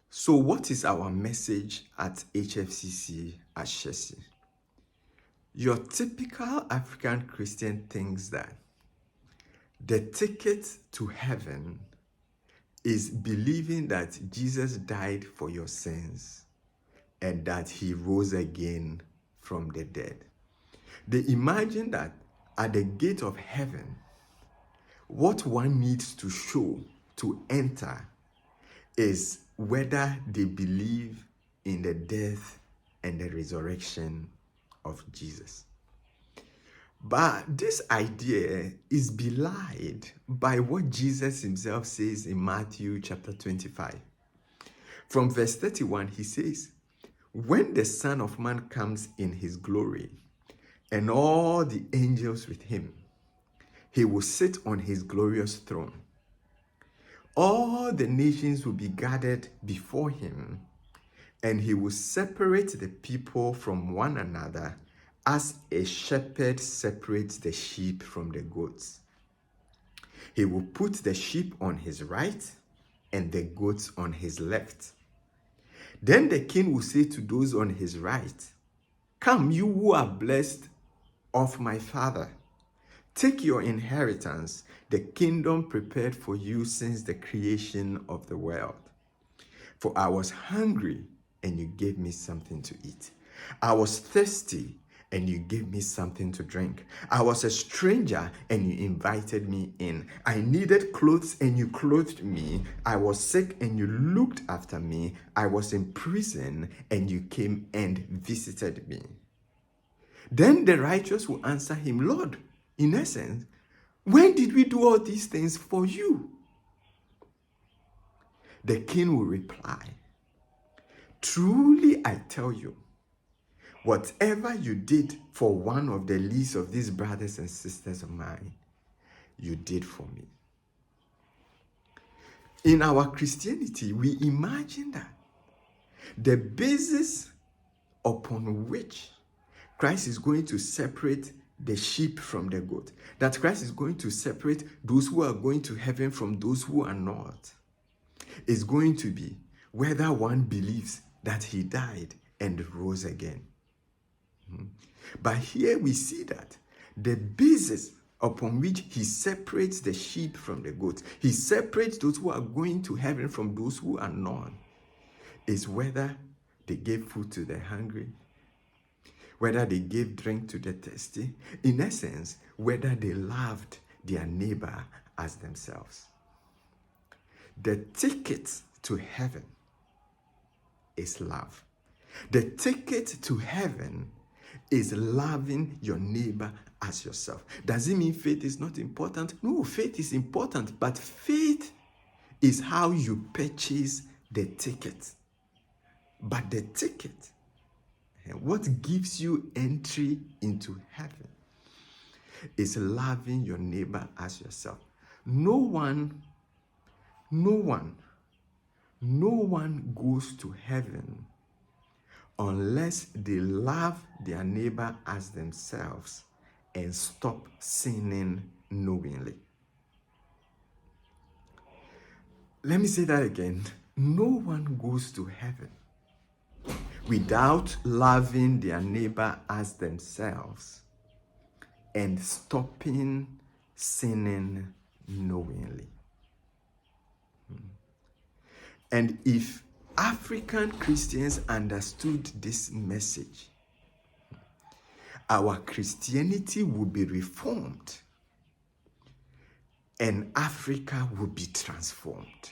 So what is our message at HFCC Ashesi? Your typical African Christian thinks that the ticket to heaven is believing that Jesus died for your sins and that he rose again from the dead. They imagine that at the gate of heaven, what one needs to show to enter is whether they believe in the death and the resurrection of Jesus. But this idea is belied by what Jesus himself says in Matthew chapter 25. From verse 31, he says, "When the Son of Man comes in his glory, and all the angels with him, he will sit on his glorious throne. All the nations will be gathered before him, and he will separate the people from one another as a shepherd separates the sheep from the goats. He will put the sheep on his right and the goats on his left. Then the king will say to those on his right, 'Come, you who are blessed of my Father. Take your inheritance, the kingdom prepared for you since the creation of the world. For I was hungry, and you gave me something to eat. I was thirsty, and you gave me something to drink. I was a stranger, and you invited me in. I needed clothes, and you clothed me. I was sick, and you looked after me. I was in prison, and you came and visited me.' Then the righteous will answer him, 'Lord, in essence, when did we do all these things for you?' The king will reply, 'Truly I tell you, whatever you did for one of the least of these brothers and sisters of mine, you did for me.' In our Christianity, we imagine that the basis upon which Christ is going to separate the sheep from the goat, that Christ is going to separate those who are going to heaven from those who are not, is going to be whether one believes that he died and rose again. But here we see that the basis upon which he separates the sheep from the goats, he separates those who are going to heaven from those who are not, is whether they gave food to the hungry, whether they gave drink to the thirsty, in essence, whether they loved their neighbor as themselves. The ticket to heaven is love. The ticket to heaven is loving your neighbor as yourself. Does it mean faith is not important? No, faith is important, but faith is how you purchase the ticket. But the ticket, what gives you entry into heaven, is loving your neighbor as yourself. No one goes to heaven unless they love their neighbor as themselves and stop sinning knowingly. Let me say that again. No one goes to heaven without loving their neighbor as themselves and stopping sinning knowingly. And if African Christians understood this message, our Christianity would be reformed and Africa will be transformed.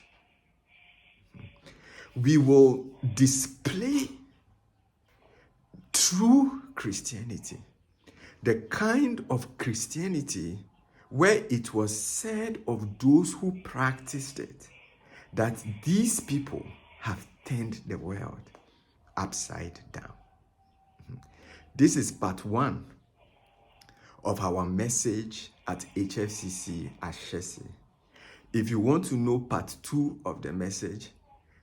We will display true Christianity, the kind of Christianity where it was said of those who practiced it that these people have turned the world upside down. This is part 1 of our message at HFCC Ashesi. If you want to know part 2 of the message,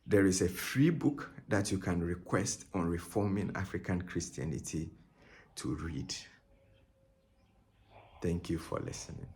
there is a free book that you can request on reforming African Christianity to read. Thank you for listening.